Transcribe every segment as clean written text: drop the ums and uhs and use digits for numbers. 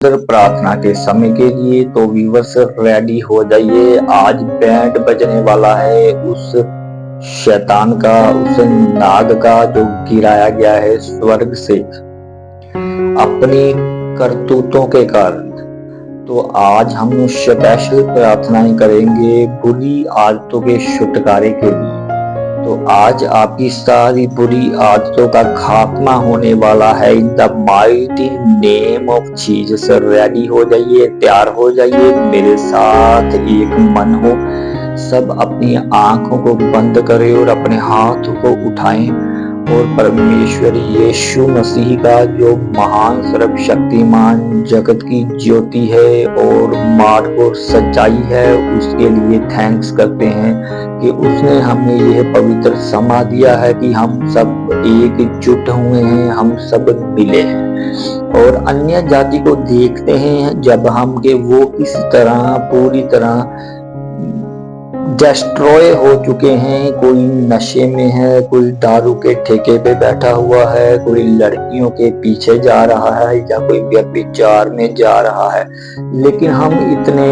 प्रार्थना के समय के लिए। तो व्यूअर्स रेडी हो जाइए, आज बैंड बजने वाला है उस शैतान का, उस नाग का जो गिराया गया है स्वर्ग से अपनी करतूतों के कारण। तो आज हम स्पेशल प्रार्थनाएं करेंगे बुरी आदतों के छुटकारे के लिए। तो आज आपकी सारी बुरी आदतों का खात्मा होने वाला है इन the mighty name of Jesus. Ready हो जाइए, तैयार हो जाइए, मेरे साथ एक मन हो। सब अपनी आंखों को बंद करें और अपने हाथों को उठाएं और परमेश्वर यीशु मसीह का जो महान सर्वशक्तिमान जगत की ज्योति है और मार्ग और सच्चाई है उसके लिए थैंक्स करते हैं कि उसने हमें यह पवित्र समा दिया है कि हम सब एकजुट हुए हैं, हम सब मिले हैं। और अन्य जाति को देखते हैं जब हम के वो किसी तरह पूरी तरह डिस्ट्रॉय हो चुके हैं। कोई नशे में है, कोई दारू के ठेके पे बैठा हुआ है, कोई लड़कियों के पीछे जा रहा है या कोई व्यभिचार में जा रहा है। लेकिन हम इतने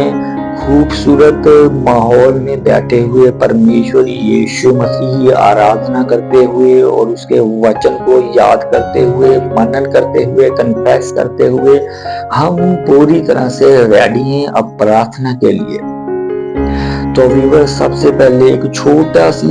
खूबसूरत माहौल में बैठे हुए परमेश्वर यीशु मसीह आराधना करते हुए और उसके वचन को याद करते हुए, मनन करते हुए, कन्फेस करते हुए हम पूरी तरह से रेडी हैं अब प्रार्थना के लिए। तो व्यूअर सबसे पहले एक छोटा सी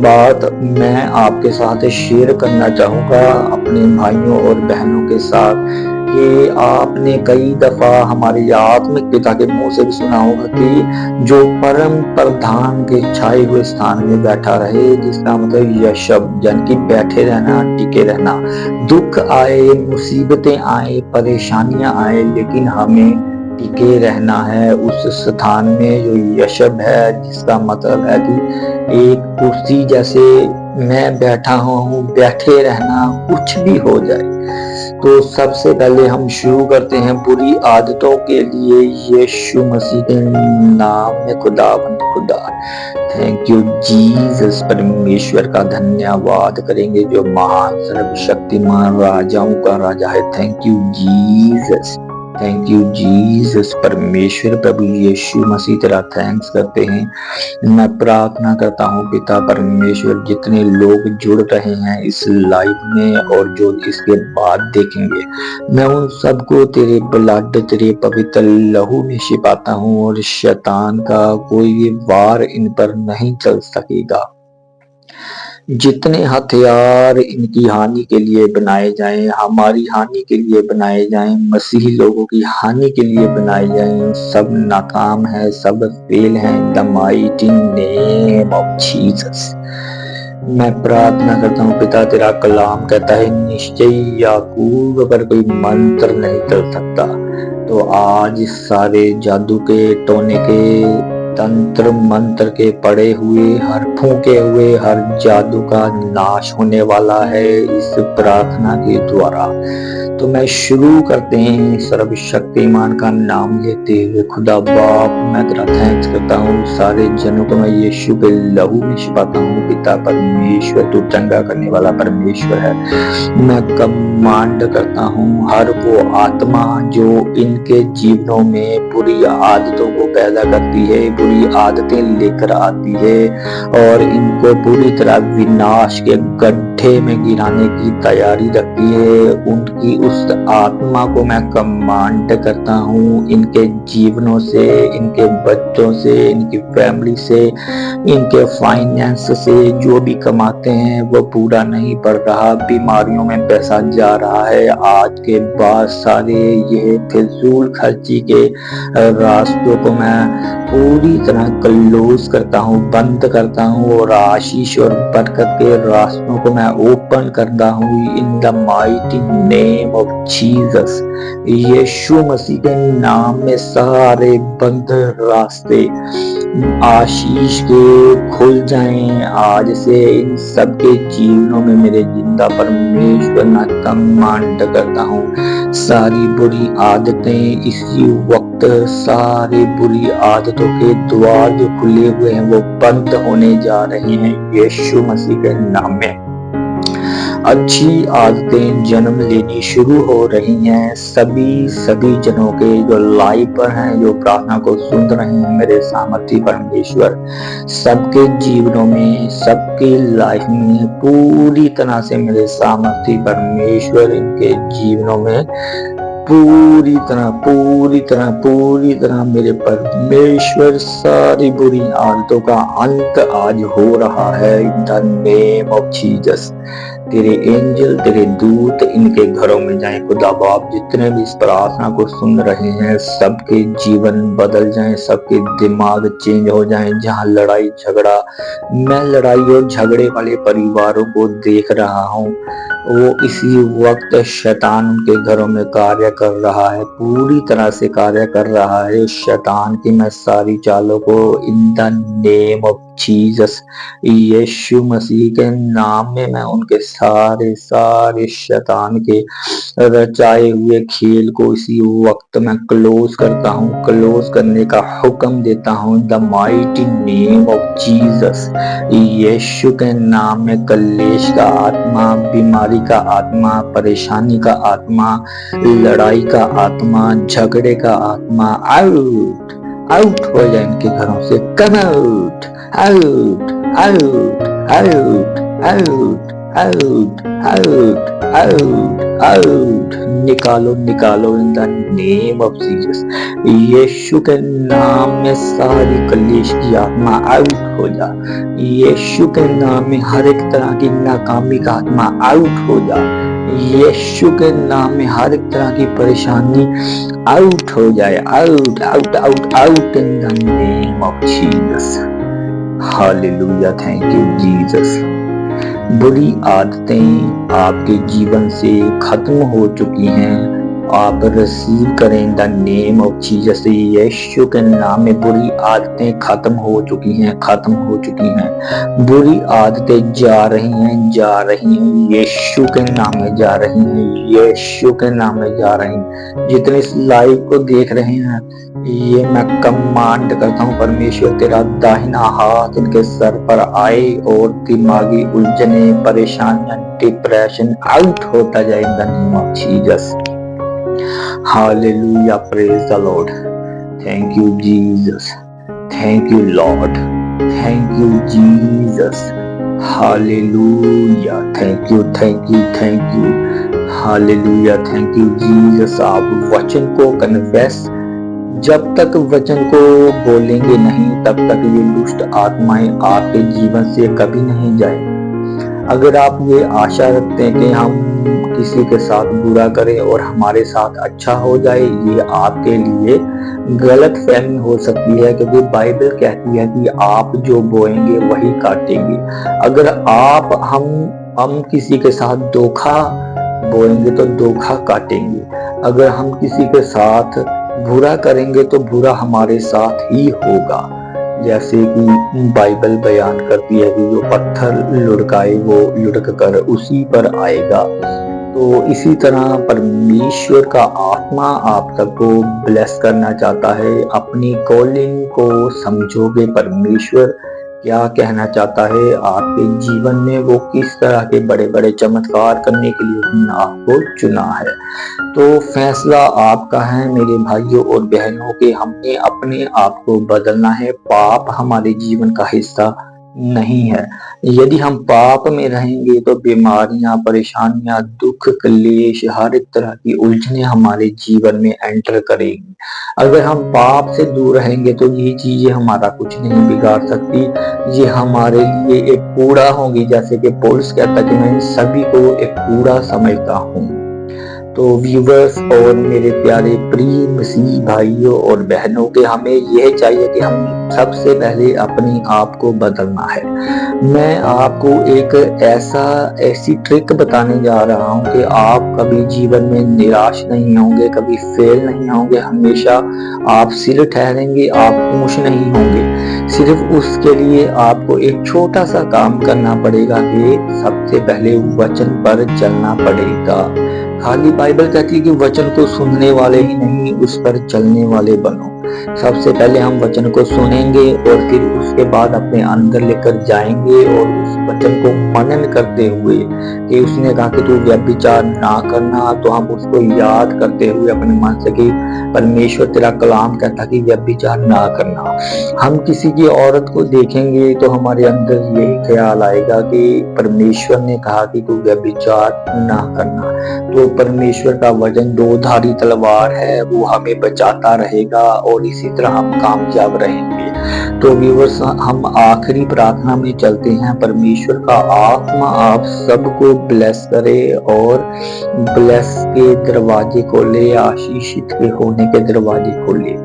बात मैं आपके साथ शेयर करना चाहूँगा अपने भाइयों और बहनों के साथ कि आपने कई दफा हमारे आत्मिक पिता के मुंह से भी सुना होगा कि जो परम प्रधान के छाए हुए स्थान में बैठा रहे, जिसका मतलब यशब यानी कि बैठे रहना, टिके रहना। दुख आए, मुसीबतें आए, परेशानियां आए, लेकिन हमें टिके रहना है उस स्थान में जो यशब है, जिसका मतलब है कि एक कुर्सी जैसे मैं बैठा हूँ, बैठे रहना कुछ भी हो जाए। तो सबसे पहले हम शुरू करते हैं बुरी आदतों के लिए यीशु मसीह के नाम में। खुदा थैंक यू जीसस, परमेश्वर का धन्यवाद करेंगे जो महान सर्वशक्तिमान राजाओं का राजा है। Thank you Jesus, thank you Jesus. परमेश्वर प्रभु यीशु मसीह तेरा थैंक्स करते हैं। मैं प्रार्थना करता हूँ पिता परमेश्वर, जितने लोग जुड़ रहे हैं इस लाइव में और जो इसके बाद देखेंगे, मैं उन सबको तेरे ब्लड, तेरे पवित्र लहू में छिपाता हूँ और शैतान का कोई भी वार इन पर नहीं चल सकेगा। जितने हथियार इनकी हानि के लिए बनाए जाएं, हमारी हानि के लिए बनाए जाएं, मसीही लोगों की हानि के लिए बनाए जाएं, सब नाकाम है, सब फेल है इन the mighty name of Jesus. मैं प्रार्थना करता हूँ पिता, तेरा कलाम कहता है निश्चय याकूब पर कोई मंत्र नहीं चल सकता। तो आज सारे जादू के, टोने के, तंत्र मंत्र के पड़े हुए, हर फूके हुए हर जादू का नाश होने वाला है इस प्रार्थना के द्वारा। तो मैं शुरू करते हैं सर्वशक्तिमान का नाम लेते हुए। खुदा बाप, मैं तेरा थैंक्स करता हूँ, सारे जनों को मैं यीशु के लहू में छिपाता हूँ। पिता परमेश्वर, तू चंगा करने वाला परमेश्वर है। मैं कमांड करता हूँ हर वो आत्मा जो इनके जीवनों में बुरी आदतों को पैदा करती है, बुरी आदतें लेकर आती है और इनको पूरी तरह विनाश के गड्ढे में गिराने की तैयारी रखती है, उनकी उस आत्मा को मैं कमांड करता हूँ इनके जीवनों से, इनके बच्चों से, इनकी फैमिली से, इनके फाइनेंस से। जो भी कमाते हैं वो पूरा नहीं पड़ रहा, बीमारियों में पैसा जा रहा है। आज के बाद सारे ये फिजूल खर्ची के रास्तों को मैं पूरी तरह क्लोज करता हूँ, बंद करता हूँ और आशीष और बरकत के रास्तों को मैं ओपन करता हूँ in the mighty name of Jesus. यीशु मसीह के नाम में सारे बंद रास्ते आशीष के खुल जाएं आज से इन सबके जीवनों में। मेरे जिंदा परमेश्वर मैं कमांड करता हूँ सारी बुरी आदतें इसी वक्त, सारी बुरी आदतों के द्वार जो खुले हुए हैं वो बंद होने जा रहे हैं यीशु मसीह के नाम में। अच्छी आदतें जन्म लेनी शुरू हो रही हैं। सभी जनों के जो लाइव पर हैं, जो प्रार्थना को सुन रहे हैं, मेरे सामर्थी परमेश्वर सबके जीवनों में, सबकी लाइफ में पूरी तरह से मेरे सामर्थी परमेश्वर इनके जीवनों में पूरी तरह मेरे परमेश्वर सारी बुरी आदतों का अंत आज हो रहा है इन द नेम ऑफ जीसस। तेरे एंजल, तेरे दूत इनके घरों में जाएं खुदा बाप। जितने भी इस प्रार्थना को सुन रहे हैं सबके जीवन बदल जाएं, सबके दिमाग चेंज हो जाएं। जहां लड़ाई झगड़ा, मैं लड़ाई और झगड़े वाले परिवारों को देख रहा हूँ, वो इसी वक्त शैतान उनके घरों में कार्य कर रहा है, पूरी तरह से कार्य कर रहा है शैतान की। मैं सारी चालों को in the name of Jesus, यीशु मसीह के नाम में मैं उनके सारे शैतान के रचाए हुए खेल को इसी वक्त मैं क्लोज करता हूँ, क्लोज करने का हुक्म देता हूँ the mighty name of Jesus. यीशु के नाम में कलेश का आत्मा, बीमारी का आत्मा, परेशानी का आत्मा, लड़ाई का आत्मा, झगड़े का आत्मा आउट आउट हो जाए इनके घरों से। Come out out out out out out out out out, निकालो निकालो in the name of Jesus. यीशु के नाम में सारी कलेश की आत्मा आउट हो जा। यीशु के नाम में हर एक तरह की नाकामी का आत्मा आउट हो जा। यीशु के नाम में हर एक तरह की परेशानी आउट हो जाए। Out out out out in the name of Jesus. Hallelujah, thank you Jesus. बुरी आदतें आपके जीवन से खत्म हो चुकी हैं। आप रिसीव करें द नेम ऑफ जीसस। यीशु के नाम में बुरी आदतें खत्म हो चुकी हैं, खत्म हो चुकी हैं। बुरी आदतें जा रही हैं यीशु के नाम में जा रही हैं, यीशु के नाम में जा रही हैं। जितने इस लाइव को देख रहे हैं, ये मैं कमांड करता हूँ परमेश्वर तेरा दाहिना हाथ इनके सर पर आए और दिमागी उलझने, परेशानियां, डिप्रेशन आउट होता जाए इन the name of Jesus. Hallelujah, praise the Lord. Thank you Jesus, thank you Lord, thank you Jesus. Hallelujah, thank you thank you thank you. Hallelujah, thank you Jesus. आप वचन को कन्फेस, जब तक वचन को बोलेंगे नहीं तब तक ये दुष्ट आत्माएं आपके जीवन से कभी नहीं जाए। अगर आप ये आशा रखते हैं कि हम किसी के साथ बुरा करें और हमारे साथ अच्छा हो जाए, ये आपके लिए गलत फहमी हो सकती है, क्योंकि बाइबल कहती है कि आप जो बोएंगे वही काटेंगे। अगर हम किसी के साथ धोखा बोएंगे तो धोखा काटेंगे। अगर हम किसी के साथ बुरा करेंगे तो बुरा हमारे साथ ही होगा। जैसे कि बाइबल बयान करती है कि जो पत्थर लुढ़काए वो लुढ़क कर उसी पर आएगा। तो इसी तरह परमेश्वर का आत्मा आप सबको ब्लेस करना चाहता है। अपनी कॉलिंग को समझोगे, परमेश्वर क्या कहना चाहता है आपके जीवन में, वो किस तरह के बड़े बड़े चमत्कार करने के लिए उसने आपको चुना है। तो फैसला आपका है मेरे भाइयों और बहनों के, हमने अपने आप को बदलना है। पाप हमारे जीवन का हिस्सा नहीं है। यदि हम पाप में रहेंगे तो बीमारियां, परेशानियां, दुख, क्लेश, हर एक तरह की उलझने हमारे जीवन में एंटर करेंगी। अगर हम पाप से दूर रहेंगे तो ये चीजें हमारा कुछ नहीं बिगाड़ सकती, ये हमारे लिए एक कूड़ा होगी। जैसे कि पौलुस कहता है कि मैं सभी को एक कूड़ा समझता हूँ। तो व्यूवर्स और मेरे प्यारे प्रिय मसीह भाइयों और बहनों के, हमें यह चाहिए कि हम सबसे पहले अपने आप को बदलना है। मैं आपको एक ऐसी ट्रिक बताने जा रहा हूं कि आप कभी जीवन में निराश नहीं होंगे, कभी फेल नहीं होंगे, हमेशा आप सिर ठहरेंगे, आप खुश नहीं होंगे। सिर्फ उसके लिए आपको एक छोटा सा काम करना पड़ेगा कि सबसे पहले वचन पर चलना पड़ेगा। खाली बाइबल कहती है कि वचन को सुनने वाले ही नहीं, उस पर चलने वाले बनो। सबसे पहले हम वचन को सुनेंगे और फिर उसके बाद अपने अंदर लेकर जाएंगे और उस वचन को मनन करते हुए कि उसने कहा कि तू व्यभिचार ना करना, तो हम उसको याद करते हुए अपने मन से कि परमेश्वर तेरा कलाम कहता कि व्यभिचार ना करना। हम किसी की औरत को देखेंगे तो हमारे अंदर यही ख्याल आएगा कि परमेश्वर ने कहा कि तू व्यभिचार ना करना। तो परमेश्वर का वचन दो धारी तलवार है, वो हमें बचाता रहेगा और इसी तरह हम कामयाब रहेंगे। तो व्यूअर्स, हम आखिरी प्रार्थना में चलते हैं। परमेश्वर का आत्मा आप सबको ब्लेस करे और ब्लेस के दरवाजे खोले, आशीषित के होने के दरवाजे खोले।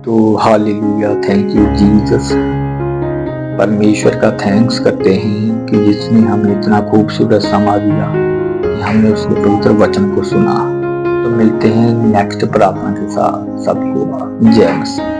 तो हालेलुया, थैंक यू जीसस। परमेश्वर का थैंक्स करते हैं कि जिसने हमें इतना खूबसूरत समा दिया कि हमने उसके पवित्र वचन को सुना। तो मिलते हैं नेक्स्ट प्रार्थना के साथ। सबको जय मसीह।